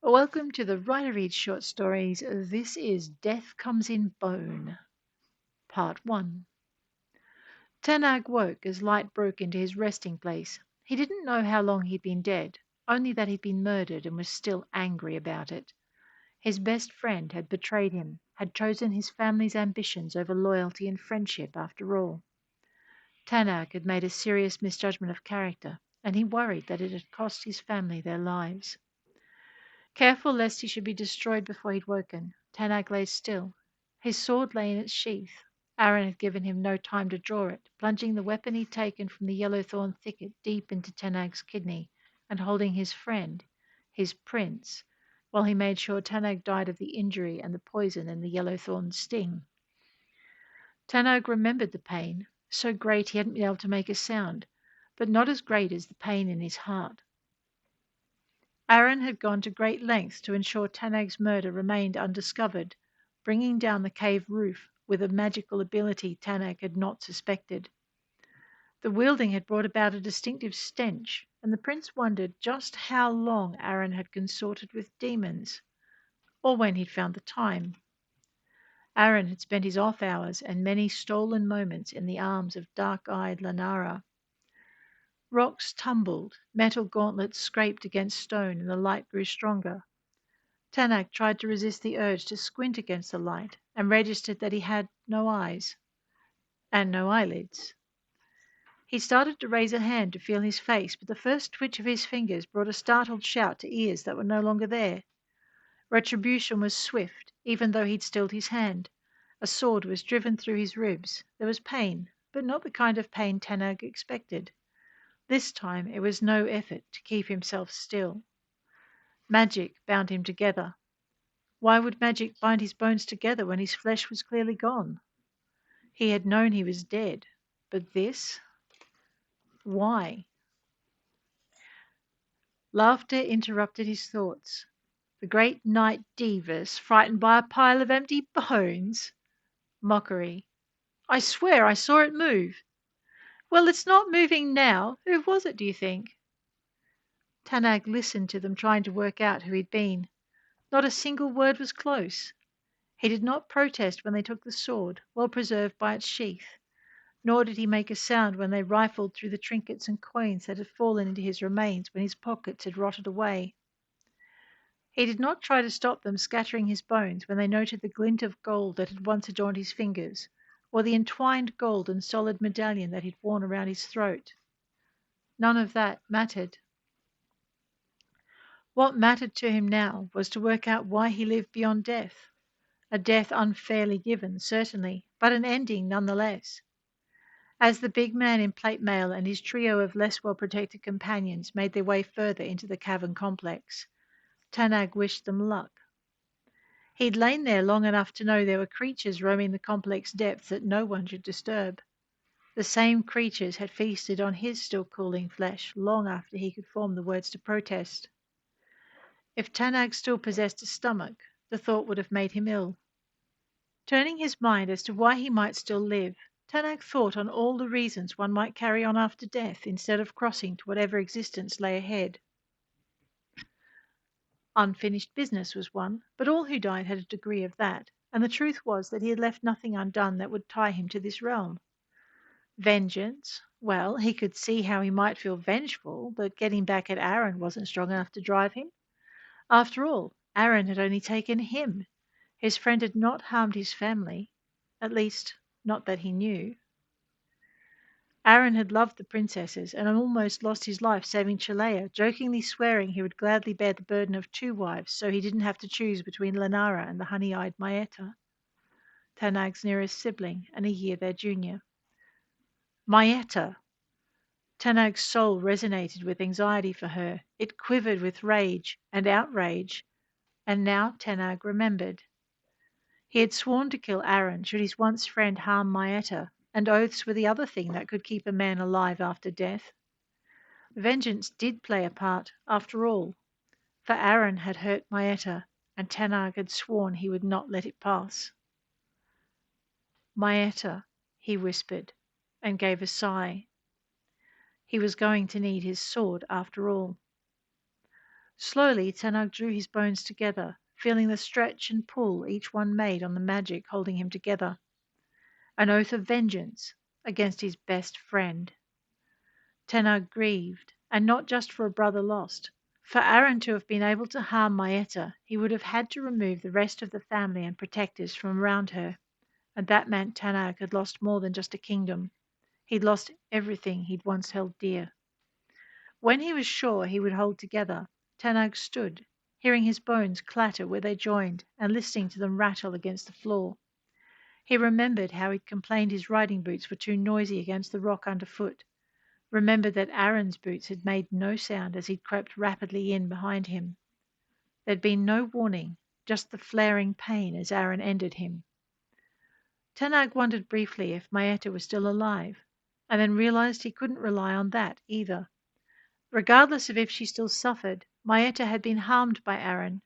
Welcome to the Writer Reads Short Stories. This is Death Comes in Bone, Part 1. Tanag woke as light broke into his resting place. He didn't know how long he'd been dead, only that he'd been murdered and was still angry about it. His best friend had betrayed him, had chosen his family's ambitions over loyalty and friendship after all. Tanag had made a serious misjudgment of character, and he worried that it had cost his family their lives. Careful lest he should be destroyed before he'd woken, Tanag lay still. His sword lay in its sheath. Arrin had given him no time to draw it, plunging the weapon he'd taken from the yellow-thorn thicket deep into Tanag's kidney, and holding his friend, his prince, while he made sure Tanag died of the injury and the poison in the yellow-thorn's sting. Tanag remembered the pain, so great he hadn't been able to make a sound, but not as great as the pain in his heart. Arrin had gone to great lengths to ensure Tanag's murder remained undiscovered, bringing down the cave roof with a magical ability Tanag had not suspected. The wielding had brought about a distinctive stench, and the prince wondered just how long Arrin had consorted with demons, or when he'd found the time. Arrin had spent his off hours and many stolen moments in the arms of dark-eyed Lanara. Rocks tumbled, metal gauntlets scraped against stone, and the light grew stronger. Tanag tried to resist the urge to squint against the light, and registered that he had no eyes and no eyelids. He started to raise a hand to feel his face, but the first twitch of his fingers brought a startled shout to ears that were no longer there. Retribution was swift, even though he'd stilled his hand. A sword was driven through his ribs. There was pain, but not the kind of pain Tanag expected. This time it was no effort to keep himself still. Magic bound him together. Why would magic bind his bones together when his flesh was clearly gone? He had known he was dead, but this? Why? Laughter interrupted his thoughts. The great knight Divus, frightened by a pile of empty bones? Mockery. I swear I saw it move. Well, it's not moving now. Who was it, do you think? Tanag listened to them trying to work out who he'd been. Not a single word was close. He did not protest when they took the sword, well preserved by its sheath, nor did he make a sound when they rifled through the trinkets and coins that had fallen into his remains when his pockets had rotted away. He did not try to stop them scattering his bones when they noted the glint of gold that had once adorned his fingers, or the entwined gold and solid medallion that he'd worn around his throat. None of that mattered. What mattered to him now was to work out why he lived beyond death. A death unfairly given, certainly, but an ending nonetheless. As the big man in plate mail and his trio of less well-protected companions made their way further into the cavern complex, Tanag wished them luck. He'd lain there long enough to know there were creatures roaming the complex depths that no one should disturb. The same creatures had feasted on his still cooling flesh long after he could form the words to protest. If Tanag still possessed a stomach, the thought would have made him ill. Turning his mind as to why he might still live, Tanag thought on all the reasons one might carry on after death instead of crossing to whatever existence lay ahead. Unfinished business was one, but all who died had a degree of that, and the truth was that he had left nothing undone that would tie him to this realm. Vengeance, well, he could see how he might feel vengeful, but getting back at Arrin wasn't strong enough to drive him. After all, Arrin had only taken him. His friend had not harmed his family, at least not that he knew. Arrin had loved the princesses and had almost lost his life saving Chelea, jokingly swearing he would gladly bear the burden of 2 wives so he didn't have to choose between Lanara and the honey-eyed Maeta, Tanag's nearest sibling and a year their junior. Maeta! Tanag's soul resonated with anxiety for her. It quivered with rage and outrage, and now Tanag remembered. He had sworn to kill Arrin should his once friend harm Maeta, and oaths were the other thing that could keep a man alive after death. Vengeance did play a part, after all, for Arrin had hurt Maeta, and Tanag had sworn he would not let it pass. Maeta, he whispered, and gave a sigh. He was going to need his sword after all. Slowly, Tanag drew his bones together, feeling the stretch and pull each one made on the magic holding him together. An oath of vengeance against his best friend. Tanag grieved, and not just for a brother lost. For Arrin to have been able to harm Maeta, he would have had to remove the rest of the family and protectors from around her, and that meant Tanag had lost more than just a kingdom. He'd lost everything he'd once held dear. When he was sure he would hold together, Tanag stood, hearing his bones clatter where they joined and listening to them rattle against the floor. He remembered how he'd complained his riding boots were too noisy against the rock underfoot, remembered that Arrin's boots had made no sound as he'd crept rapidly in behind him. There'd been no warning, just the flaring pain as Arrin ended him. Tanag wondered briefly if Maeta was still alive, and then realized he couldn't rely on that either. Regardless of if she still suffered, Maeta had been harmed by Arrin,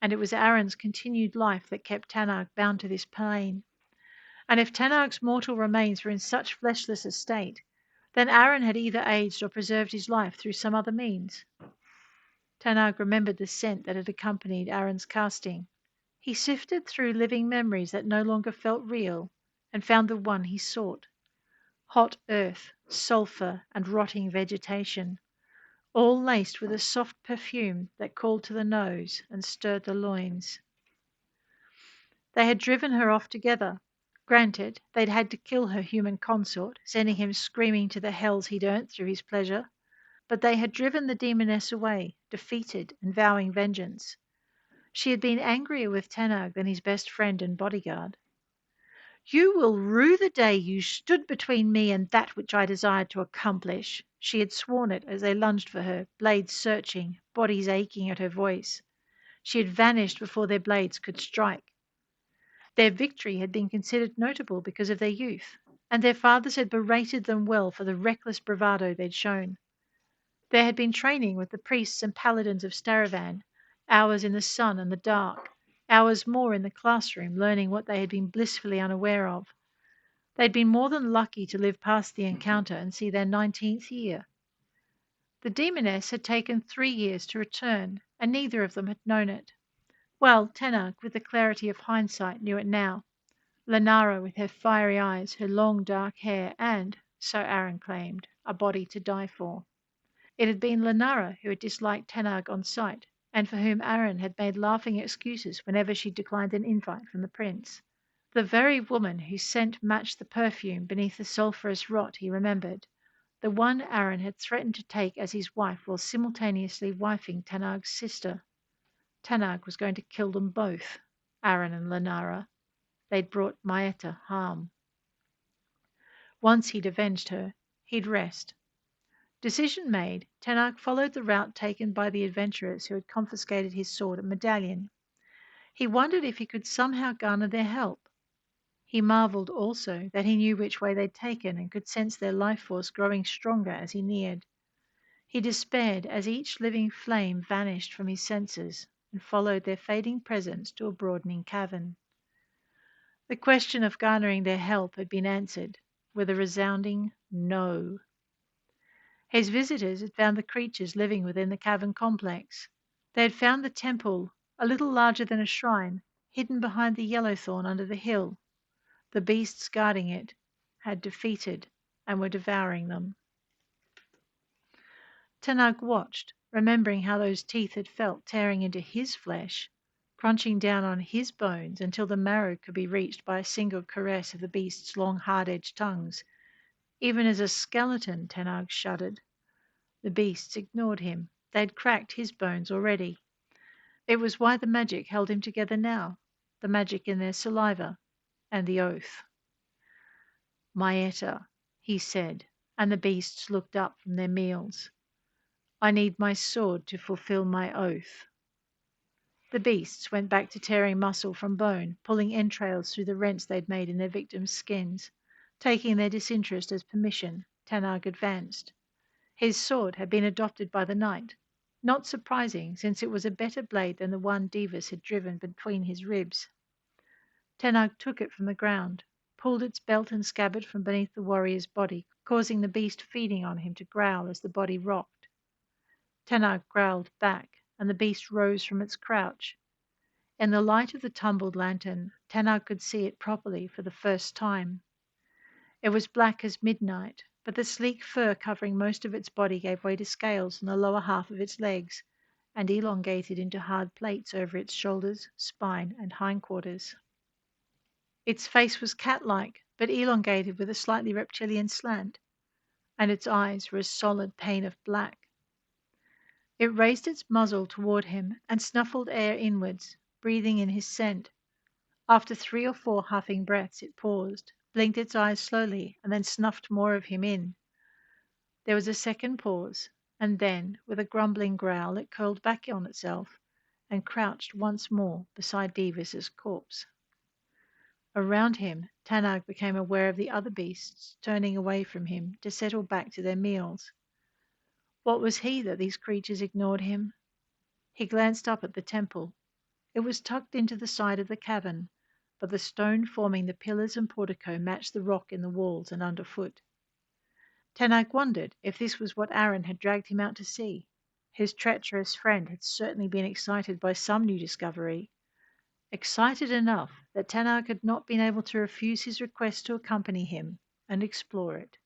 and it was Arrin's continued life that kept Tanag bound to this plane. And if Tanag's mortal remains were in such fleshless a state, then Arrin had either aged or preserved his life through some other means. Tanag remembered the scent that had accompanied Arrin's casting. He sifted through living memories that no longer felt real and found the one he sought. Hot earth, sulphur, and rotting vegetation, all laced with a soft perfume that called to the nose and stirred the loins. They had driven her off together. Granted, they'd had to kill her human consort, sending him screaming to the hells he'd earned through his pleasure. But they had driven the demoness away, defeated and vowing vengeance. She had been angrier with Tanag than his best friend and bodyguard. You will rue the day you stood between me and that which I desired to accomplish. She had sworn it as they lunged for her, blades searching, bodies aching at her voice. She had vanished before their blades could strike. Their victory had been considered notable because of their youth, and their fathers had berated them well for the reckless bravado they'd shown. There had been training with the priests and paladins of Staravan, hours in the sun and the dark, hours more in the classroom learning what they had been blissfully unaware of. They'd been more than lucky to live past the encounter and see their 19th year. The demoness had taken 3 years to return, and neither of them had known it. Well, Tanag, with the clarity of hindsight, knew it now. Lenara, with her fiery eyes, her long dark hair, and, so Arrin claimed, a body to die for. It had been Lenara who had disliked Tanag on sight, and for whom Arrin had made laughing excuses whenever she declined an invite from the prince. The very woman whose scent matched the perfume beneath the sulphurous rot he remembered. The one Arrin had threatened to take as his wife while simultaneously wifing Tanag's sister. Tanag was going to kill them both, Arrin and Lenara. They'd brought Maeta harm. Once he'd avenged her, he'd rest. Decision made, Tanag followed the route taken by the adventurers who had confiscated his sword and medallion. He wondered if he could somehow garner their help. He marveled also that he knew which way they'd taken and could sense their life force growing stronger as he neared. He despaired as each living flame vanished from his senses and followed their fading presence to a broadening cavern. The question of garnering their help had been answered with a resounding no. His visitors had found the creatures living within the cavern complex. They had found the temple, a little larger than a shrine, hidden behind the yellowthorn under the hill. The beasts guarding it had defeated and were devouring them. Tanag watched, remembering how those teeth had felt tearing into his flesh, crunching down on his bones until the marrow could be reached by a single caress of the beasts' long hard-edged tongues. Even as a skeleton, Tanag shuddered. The beasts ignored him. They'd cracked his bones already. It was why the magic held him together now, the magic in their saliva and the oath. Maeta, he said, and the beasts looked up from their meals. I need my sword to fulfill my oath. The beasts went back to tearing muscle from bone, pulling entrails through the rents they'd made in their victims' skins. Taking their disinterest as permission, Tanag advanced. His sword had been adopted by the knight. Not surprising, since it was a better blade than the one Divas had driven between his ribs. Tanag took it from the ground, pulled its belt and scabbard from beneath the warrior's body, causing the beast feeding on him to growl as the body rocked. Tanag growled back, and the beast rose from its crouch. In the light of the tumbled lantern, Tanag could see it properly for the first time. It was black as midnight, but the sleek fur covering most of its body gave way to scales on the lower half of its legs and elongated into hard plates over its shoulders, spine, and hindquarters. Its face was cat-like, but elongated with a slightly reptilian slant, and its eyes were a solid pane of black. It raised its muzzle toward him and snuffled air inwards, breathing in his scent. After 3 or 4 huffing breaths, it paused, blinked its eyes slowly, and then snuffed more of him in. There was a second pause, and then, with a grumbling growl, it curled back on itself and crouched once more beside Beavis's corpse. Around him, Tanag became aware of the other beasts turning away from him to settle back to their meals. What was he that these creatures ignored him? He glanced up at the temple. It was tucked into the side of the cavern, but the stone forming the pillars and portico matched the rock in the walls and underfoot. Tanag wondered if this was what Arrin had dragged him out to see. His treacherous friend had certainly been excited by some new discovery, excited enough that Tanag had not been able to refuse his request to accompany him and explore it.